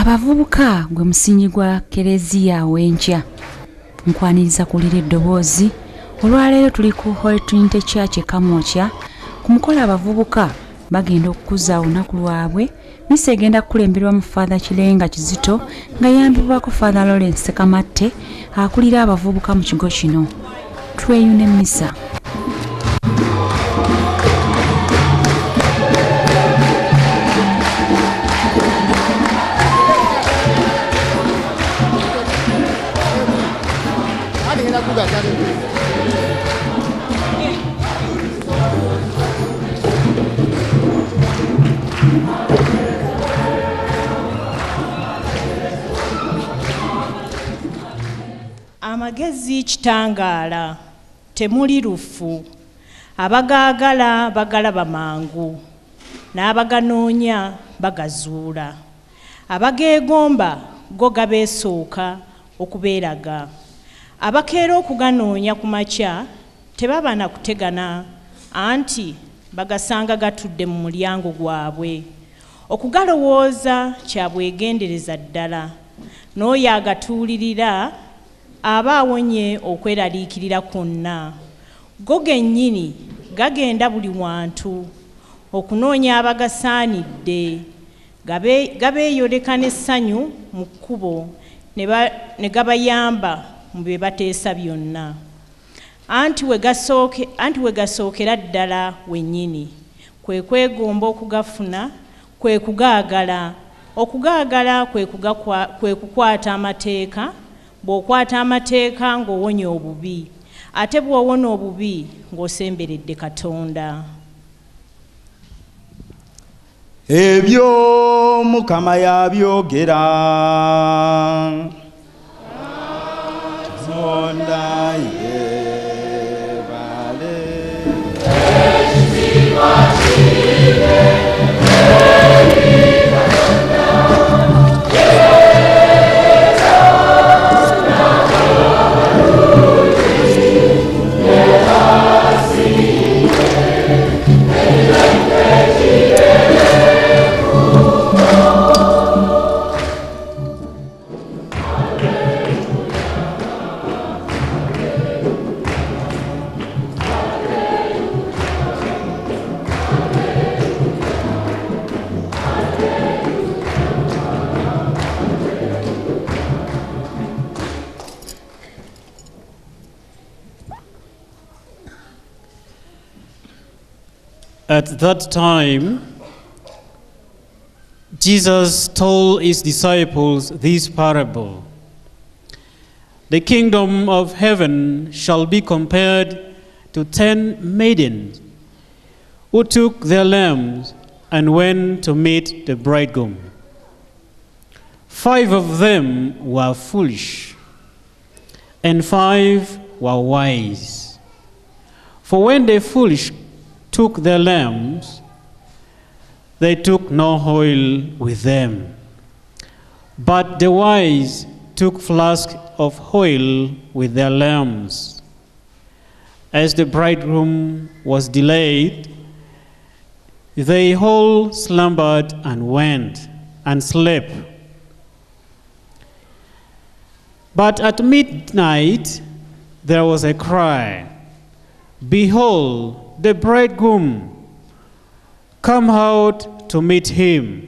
Abavubuka gwe musingi gwa Kereziya w'enkya. Nkwaniriza kulira eddoboozi. Olwaleero tuli ku Trinity Church Kamwokya. Ku mukolo abavubuka bagenda okukuza olunaku lwabwe. Mmisa egenda kulemberwamu Fr. Kirenga Kizito nga yayambiddwako Fr.Lawrence Ssekamatte akulira abavubuka mu kigo kino. Tweyune Mmisa. Amagezi kitangaala, temuli lufu. Abagaagala bagalaba mangu, n'abaganoonya bagazuula. Abageegomba go gabeesooka okubeeraga. Abakeera okuganoonya ku makya tebaba na kutegana, anti bagasanga gatudde mu mulyango gwabwe. Okugalowooza kya bwegendereza ddala, n'oyo agatuulirira aba awonye okweraliikirira kwonna. Go gennyini gagenda buli wantu okunoonya abagasaanidde, gabeeyoleka n'essanyu mu kkubo ne gabayamba mu bye bateesa byonna. Anti we gasookera ddala wennyini, kwe kwegomba okugafuna, kwe kugaagala. Okugaagala kwe kukwata amateeka, bw'okwata amateeka ng'owonya obubi, ate bw'owona obubi ng'osemberedde Katonda. Ebyo Mukama yabyogera. Katonda yeebale. At that time, Jesus told his disciples this parable. The kingdom of heaven shall be compared to 10 maidens who took their lamps and went to meet the bridegroom. 5 of them were foolish, and 5 were wise. For when the foolish took their lamps, they took no oil with them. But the wise took flasks of oil with their lamps. As the bridegroom was delayed, they all slumbered and went and slept. But at midnight there was a cry, "Behold, the bridegroom, come out to meet him."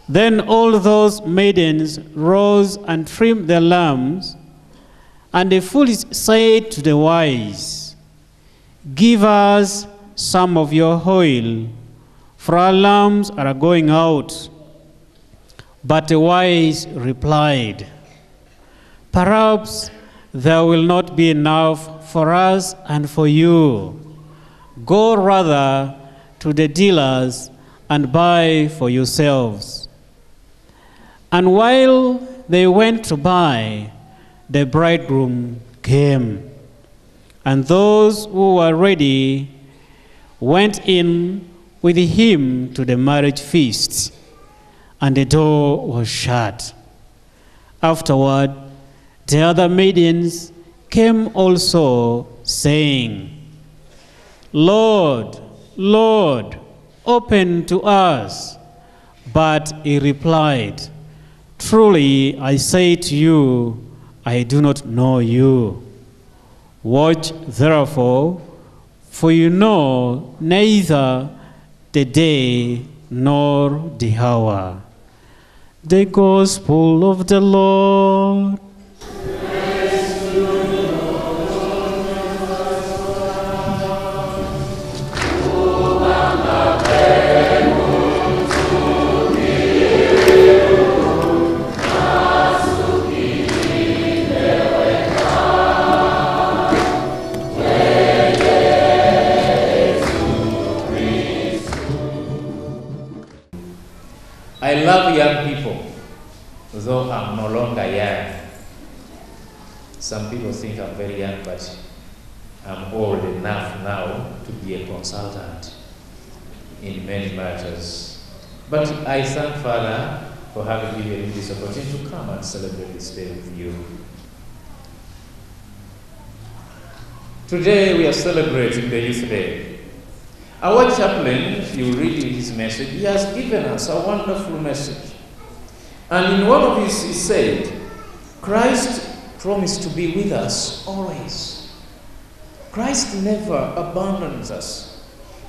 Then all those maidens rose and trimmed their lamps, and the foolish said to the wise, "Give us some of your oil, for our lamps are going out." But the wise replied, "Perhaps there will not be enough for us and for you. Go rather to the dealers and buy for yourselves." And while they went to buy, the bridegroom came, and those who were ready went in with him to the marriage feast, and the door was shut. Afterward, the other maidens came also, saying, "Lord, Lord, open to us." But he replied, "Truly I say to you, I do not know you. Watch therefore, for you know neither the day nor the hour." The Gospel of the Lord. I love young people, though I'm no longer young. Some people think I'm very young, but I'm old enough now to be a consultant in many matters. But I thank Father for having given me this opportunity to come and celebrate this day with you. Today we are celebrating the Youth Day. Our chaplain, you read his message, he has given us a wonderful message. And in one of his, he said, Christ promised to be with us always. Christ never abandons us.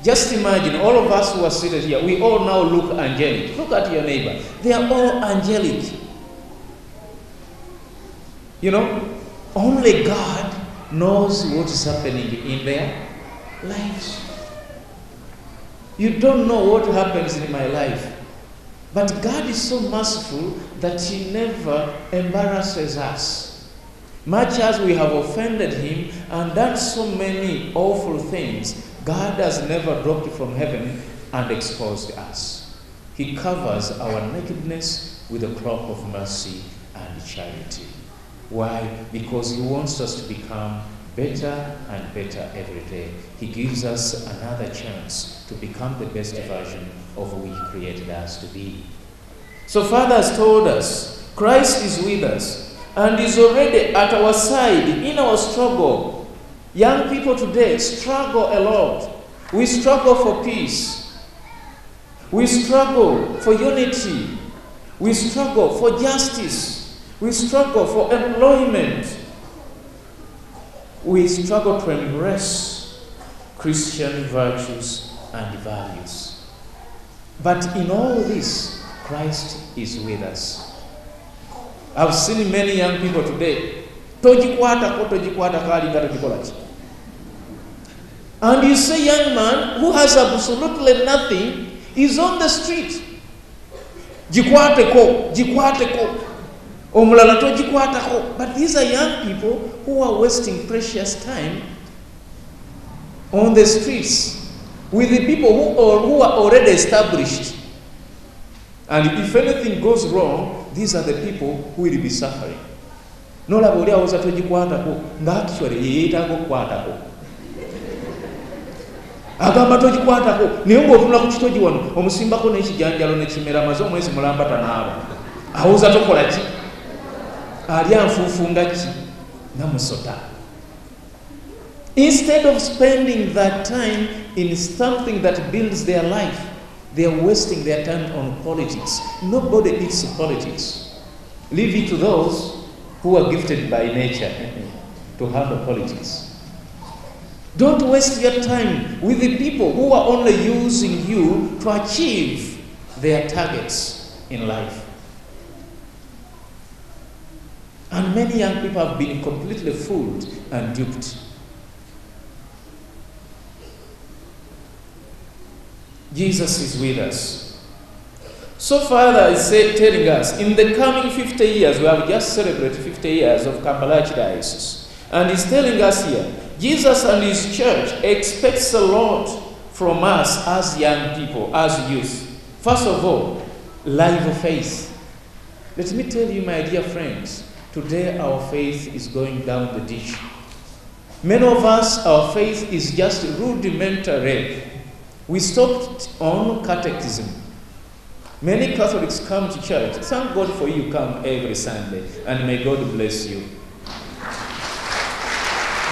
Just imagine, all of us who are seated here, we all now look angelic. Look at your neighbor. They are all angelic. You know, only God knows what is happening in their lives. You don't know what happens in my life. But God is so merciful that He never embarrasses us. Much as we have offended Him and done so many awful things, God has never dropped from heaven and exposed us. He covers our nakedness with a cloak of mercy and charity. Why? Because He wants us to become better and better every day. He gives us another chance to become the best version of who He created us to be. So Father has told us, Christ is with us and is already at our side in our struggle. Young people today struggle a lot. We struggle for peace. We struggle for unity. We struggle for justice. We struggle for employment. We struggle to embrace Christian virtues and values. But in all this, Christ is with us. I've seen many young people today. And you see a young man who has absolutely nothing is on the street. But these are young people who are wasting precious time on the streets with the people who are already established. And if anything goes wrong, these are the people who will be suffering. Agamba togikwatako naye ng'otunula ku kitogi wano omusimbako n'ekijanjalo n'ekimera maze omwezi mulambata naabo awuza tokola ki ali anfuufunga ki namusota. Instead of spending that time in something that builds their life, they are wasting their time on politics. Nobody eats politics. Leave it to those who are gifted by nature to handle politics. Don't waste your time with the people who are only using you to achieve their targets in life. And many young people have been completely fooled and duped. Jesus is with us. So Father is telling us, in the coming 50 years, we have just celebrated 50 years of Kampala Archdiocese. And He's telling us here, Jesus and His church expects a lot from us as young people, as youth. First of all, live faith. Let me tell you, my dear friends, today our faith is going down the ditch. Many of us, our faith is just rudimentary. We stopped on catechism. Many Catholics come to church. Thank God for you come every Sunday, and may God bless you.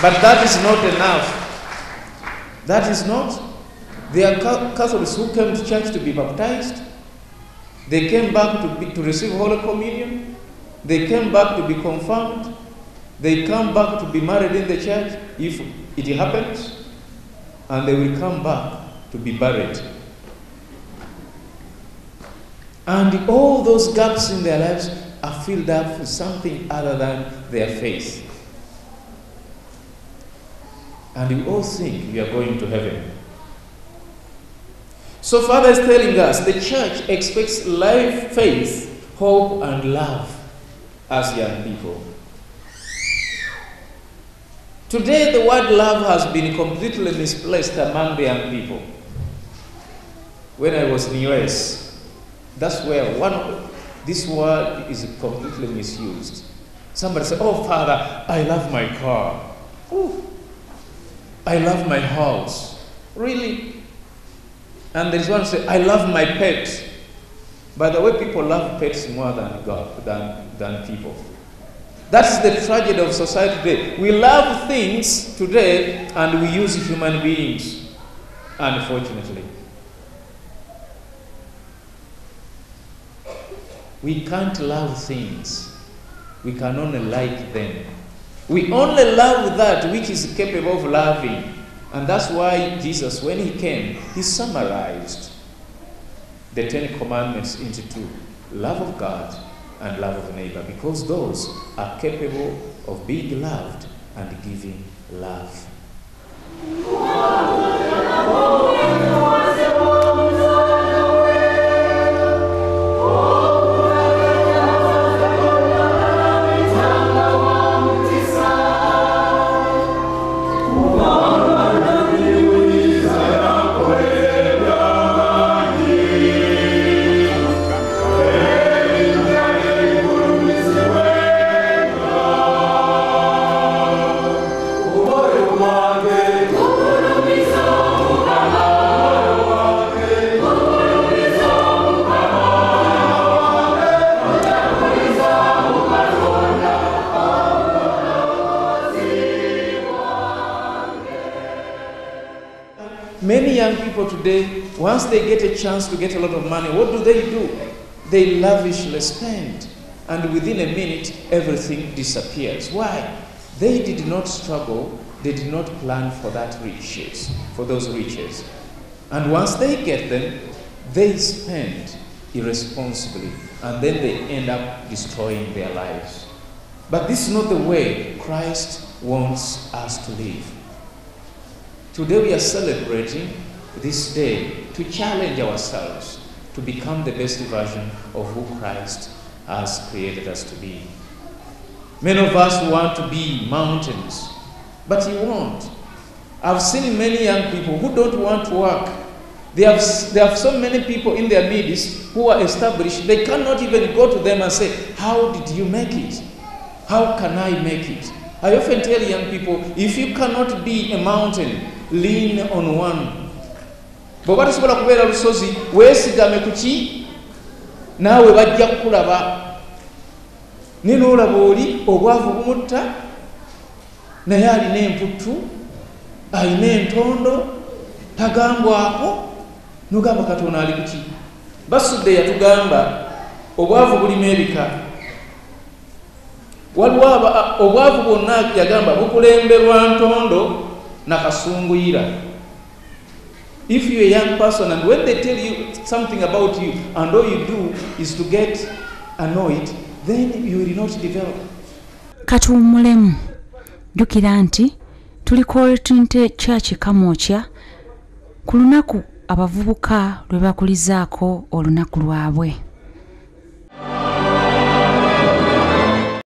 But that is not enough. That is not. There are Catholics who came to church to be baptized. They came back to receive Holy Communion. They came back to be confirmed. They come back to be married in the church, if it happens. And they will come back to be buried. And all those gaps in their lives are filled up with something other than their faith. And we all think we are going to heaven. So Father is telling us the church expects life, faith, hope, and love as young people. Today the word love has been completely misplaced among the young people. When I was in the US, that's where this word is completely misused. Somebody said, "Oh, Father, I love my car. Ooh, I love my house." Really? And there's one who said, "I love my pets." By the way, people love pets more than God, than people. That's the tragedy of society today. We love things today and we use human beings, unfortunately. We can't love things. We can only like them. We only love that which is capable of loving. And that's why Jesus, when he came, he summarized the 10 Commandments into 2. Love of God and love of neighbor, because those are capable of being loved and giving love. Many young people today, once they get a chance to get a lot of money, what do? They lavishly spend. And within a minute, everything disappears. Why? They did not struggle. They did not plan for those riches. And once they get them, they spend irresponsibly. And then they end up destroying their lives. But this is not the way Christ wants us to live. Today we are celebrating this day to challenge ourselves to become the best version of who Christ has created us to be. Many of us want to be mountains, but you won't. I've seen many young people who don't want to work. They have so many people in their midst who are established. They cannot even go to them and say, "How did you make it? How can I make it?" I often tell young people, if you cannot be a mountain, lean on one. Bw'oba tosobola kubeera lusozi, weesigame ku ki? Naawe bajja kukulaba. Ne n'olaba oli obwavu bumutta, naye alina emputtu, alina entondo, tagambwako, n'ogamba Katonda ali ku ki? Basudde yatugamba obwavu bulimu ebika. Waliwo obwavu bwonna yagamba bukulemberwa ntondo na kasunguyira. If you're a young person and when they tell you something about you and all you do is to get annoyed, then you will not develop. Katuwummulemu. Jjukira nti tuli ku Trinity Church Kamwokya ku lunaku abavubuka lwe bakulizaako olunaku lwabwe.